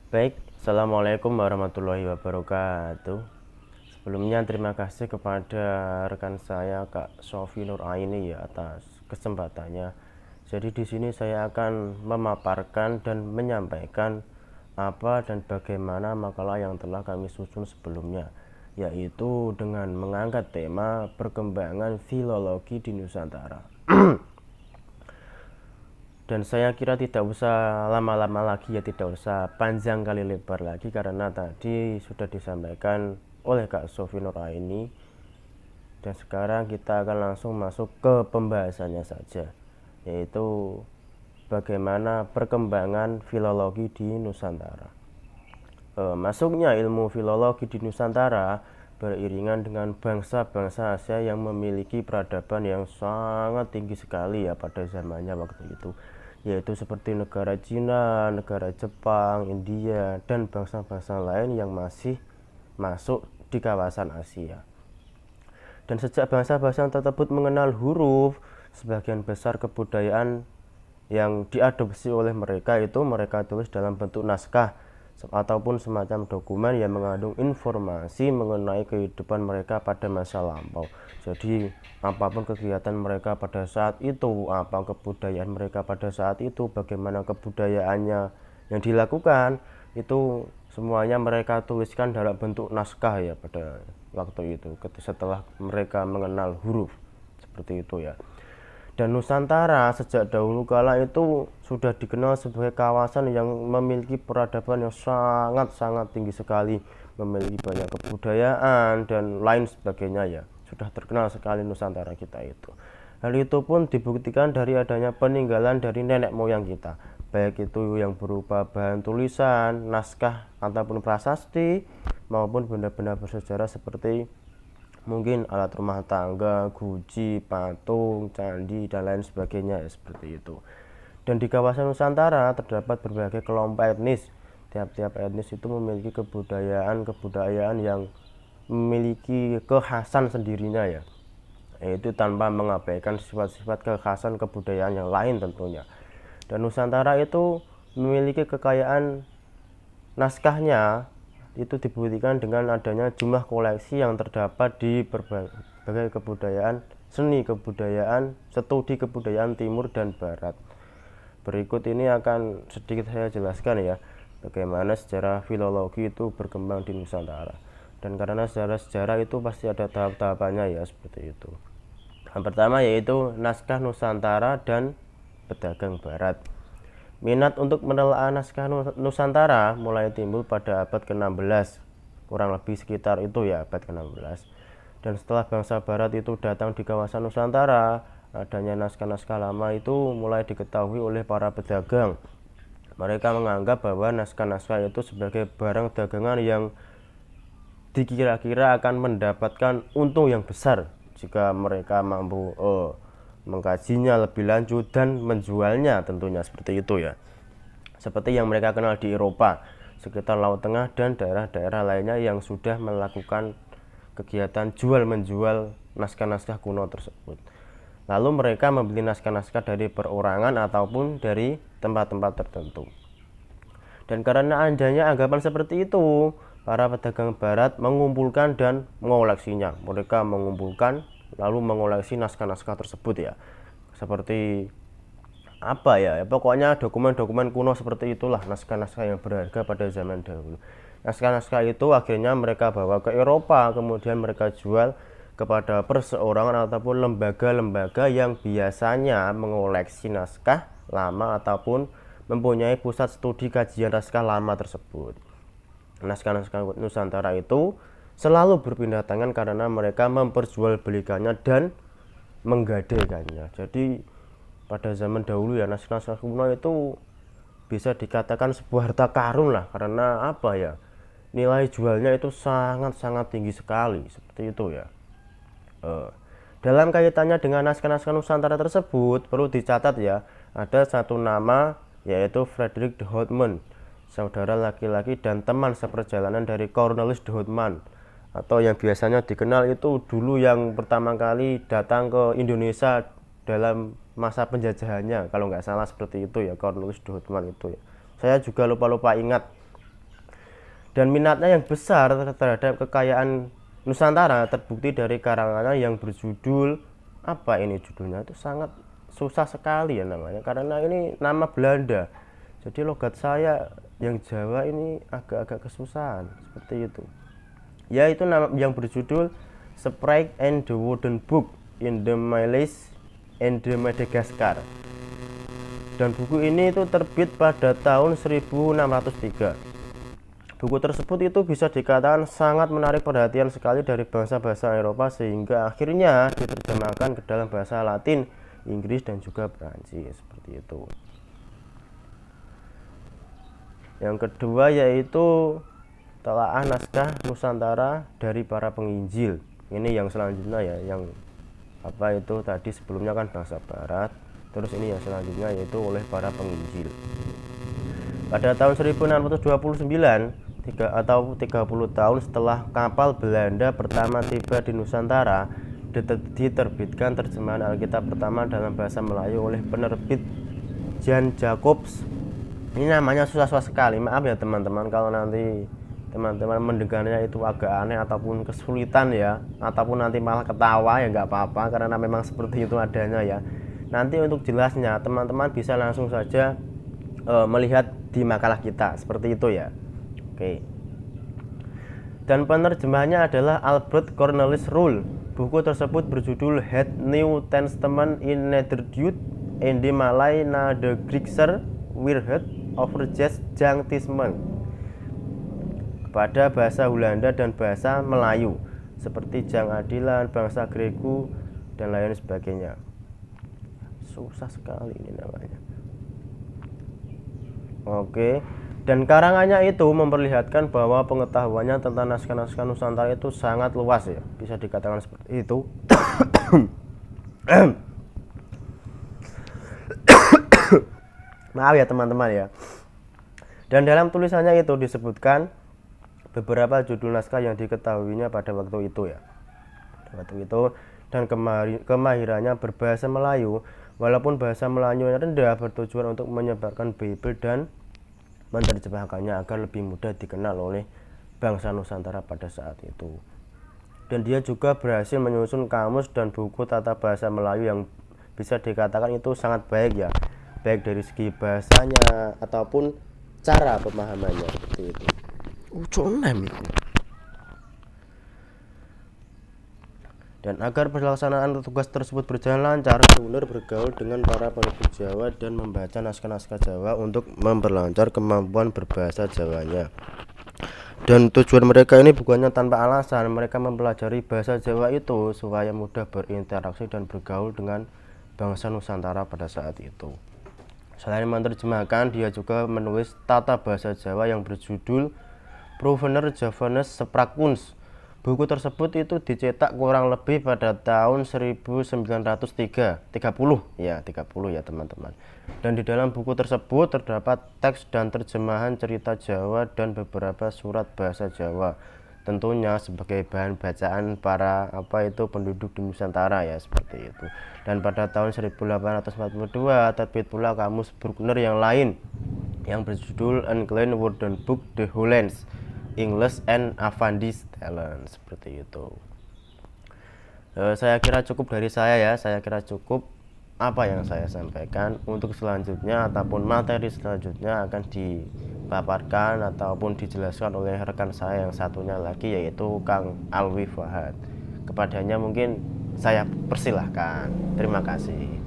Baik, Assalamualaikum warahmatullahi wabarakatuh. Sebelumnya terima kasih kepada rekan saya Kak Sofi Nuraini ya atas kesempatannya. Jadi di sini saya akan memaparkan dan menyampaikan apa dan bagaimana makalah yang telah kami susun sebelumnya, yaitu dengan mengangkat tema perkembangan filologi di Nusantara. Dan saya kira tidak usah lama-lama lagi ya, tidak usah panjang kali lebar lagi karena tadi sudah disampaikan oleh Kak Sofi Nuraini. Dan sekarang kita akan langsung masuk ke pembahasannya saja, yaitu bagaimana perkembangan filologi di Nusantara. Masuknya ilmu filologi di Nusantara beriringan dengan bangsa-bangsa Asia yang memiliki peradaban yang sangat tinggi sekali ya pada zamannya waktu itu, yaitu seperti negara Cina, negara Jepang, India, dan bangsa-bangsa lain yang masih masuk di kawasan Asia. Dan sejak bangsa-bangsa tersebut mengenal huruf, sebagian besar kebudayaan yang diadopsi oleh mereka itu mereka tulis dalam bentuk naskah ataupun semacam dokumen yang mengandung informasi mengenai kehidupan mereka pada masa lampau. Jadi apapun kegiatan mereka pada saat itu, apa kebudayaan mereka pada saat itu, bagaimana kebudayaannya yang dilakukan, itu semuanya mereka tuliskan dalam bentuk naskah ya pada waktu itu setelah mereka mengenal huruf seperti itu ya. Dan Nusantara sejak dahulu kala itu sudah dikenal sebagai kawasan yang memiliki peradaban yang sangat-sangat tinggi sekali, memiliki banyak kebudayaan dan lain sebagainya ya. Sudah terkenal sekali Nusantara kita itu. Hal itu pun dibuktikan dari adanya peninggalan dari nenek moyang kita, baik itu yang berupa bahan tulisan, naskah ataupun prasasti maupun benda-benda bersejarah seperti mungkin alat rumah tangga, guci, patung, candi, dan lain sebagainya ya, seperti itu. Dan di kawasan Nusantara terdapat berbagai kelompok etnis. Tiap-tiap etnis itu memiliki kebudayaan yang memiliki kekhasan sendirinya ya, yaitu tanpa mengabaikan sifat-sifat kekhasan kebudayaan yang lain tentunya. Dan Nusantara itu memiliki kekayaan naskahnya itu dibuktikan dengan adanya jumlah koleksi yang terdapat di berbagai kebudayaan, seni kebudayaan, studi kebudayaan timur dan barat. Berikut ini akan sedikit saya jelaskan ya, bagaimana sejarah filologi itu berkembang di Nusantara. Dan karena sejarah itu pasti ada tahap-tahapannya ya, seperti itu. Yang pertama yaitu naskah Nusantara dan pedagang barat. Minat untuk menelaah naskah Nusantara mulai timbul pada abad ke-16, kurang lebih sekitar itu ya, abad ke-16. Dan setelah bangsa barat itu datang di kawasan Nusantara, adanya naskah-naskah lama itu mulai diketahui oleh para pedagang. Mereka menganggap bahwa naskah-naskah itu sebagai barang dagangan yang dikira-kira akan mendapatkan untung yang besar jika mereka mampu mengkajinya lebih lanjut dan menjualnya tentunya, seperti itu ya. Seperti yang mereka kenal di Eropa, sekitar Laut Tengah dan daerah-daerah lainnya yang sudah melakukan kegiatan jual menjual naskah-naskah kuno tersebut. Lalu mereka membeli naskah-naskah dari perorangan ataupun dari tempat-tempat tertentu. Dan karena adanya anggapan seperti itu, para pedagang barat mengumpulkan dan mengoleksinya. Mereka mengumpulkan lalu mengoleksi naskah-naskah tersebut ya, seperti apa ya, pokoknya dokumen-dokumen kuno seperti itulah, naskah-naskah yang berharga pada zaman dahulu. Naskah-naskah itu akhirnya mereka bawa ke Eropa, kemudian mereka jual kepada perseorangan ataupun lembaga-lembaga yang biasanya mengoleksi naskah lama ataupun mempunyai pusat studi kajian naskah lama tersebut. Naskah-naskah Nusantara itu selalu berpindah tangan karena mereka memperjualbelikannya dan menggadaikannya. Jadi pada zaman dahulu ya, naskah-naskah kuno itu bisa dikatakan sebuah harta karun lah, karena apa ya, nilai jualnya itu sangat-sangat tinggi sekali, seperti itu ya. Dalam kaitannya dengan naskah-naskah Nusantara tersebut perlu dicatat ya, ada satu nama yaitu Frederick de Houtman, saudara laki-laki dan teman seperjalanan dari Cornelis de Houtman, atau yang biasanya dikenal itu dulu yang pertama kali datang ke Indonesia dalam masa penjajahannya, kalau nggak salah seperti itu ya, Cornelis de Houtman itu ya. Saya juga lupa-lupa ingat Dan minatnya yang besar terhadap kekayaan Nusantara terbukti dari karangannya yang berjudul, apa ini judulnya, itu sangat susah sekali ya namanya, karena ini nama Belanda. Jadi logat saya yang Jawa ini agak-agak kesusahan seperti itu. Yaitu nama yang berjudul Sprite and the Wooden Book in the Malais and the Madagascar. Dan buku ini itu terbit pada tahun 1603. Buku tersebut itu bisa dikatakan sangat menarik perhatian sekali dari bangsa-bangsa Eropa, sehingga akhirnya diterjemahkan ke dalam bahasa Latin, Inggris, dan juga Prancis seperti itu. Yang kedua yaitu telaah naskah Nusantara dari para penginjil. Ini yang selanjutnya ya, yang apa itu tadi sebelumnya kan bangsa Barat, terus ini yang selanjutnya yaitu oleh para penginjil. Pada tahun 1629 atau 30 tahun setelah kapal Belanda pertama tiba di Nusantara, diterbitkan terjemahan Alkitab pertama dalam bahasa Melayu oleh penerbit Jan Jacobs. Ini namanya susah-susah sekali, maaf ya teman-teman kalau nanti teman-teman mendengarnya itu agak aneh ataupun kesulitan ya, ataupun nanti malah ketawa ya nggak apa-apa, karena memang seperti itu adanya ya. Nanti untuk jelasnya teman-teman bisa langsung saja melihat di makalah kita seperti itu ya. Oke. Dan penerjemahnya adalah Albert Cornelis Roel. Buku tersebut berjudul Het New Testament in Nederduits en de Malay na de Griekser Weerhut over Jes Jangtismen, kepada bahasa Hulanda dan bahasa Melayu seperti Jang Adilan, bangsa Greku, dan lain sebagainya. Susah sekali ini namanya. Oke. Dan karangannya itu memperlihatkan bahwa pengetahuannya tentang naskah-naskah Nusantara itu sangat luas ya, bisa dikatakan seperti itu. Maaf ya teman-teman ya. Dan dalam tulisannya itu disebutkan beberapa judul naskah yang diketahuinya pada waktu itu ya. Dan kemahirannya berbahasa Melayu, walaupun bahasa Melayunya rendah, bertujuan untuk menyebarkan Bible dan menerjemahkannya agar lebih mudah dikenal oleh bangsa Nusantara pada saat itu. Dan dia juga berhasil menyusun kamus dan buku tata bahasa Melayu yang bisa dikatakan itu sangat baik ya, baik dari segi bahasanya ataupun cara pemahamannya seperti itu. Dan agar pelaksanaan tugas tersebut berjalan lancar, Suner bergaul dengan para penduduk Jawa dan membaca naskah-naskah Jawa untuk memperlancar kemampuan berbahasa Jawanya. Dan tujuan mereka ini bukannya tanpa alasan, mereka mempelajari bahasa Jawa itu supaya mudah berinteraksi dan bergaul dengan bangsa Nusantara pada saat itu. Selain menerjemahkan, dia juga menulis tata bahasa Jawa yang berjudul Provener Javanes Spraakkunst. Buku tersebut itu dicetak kurang lebih pada tahun 1930 ya teman-teman. Dan di dalam buku tersebut terdapat teks dan terjemahan cerita Jawa dan beberapa surat bahasa Jawa, tentunya sebagai bahan bacaan para penduduk di Nusantara ya, seperti itu. Dan pada tahun 1842 terbit pula kamus Bruckner yang lain yang berjudul England Wooden Book de Hollands English and Avandi's Talent, seperti itu. Saya kira cukup dari saya ya. Saya kira cukup apa yang saya sampaikan. Untuk selanjutnya ataupun materi selanjutnya akan dipaparkan ataupun dijelaskan oleh rekan saya yang satunya lagi, yaitu Kang Alwi Fahad. Kepadanya mungkin saya persilahkan. Terima kasih.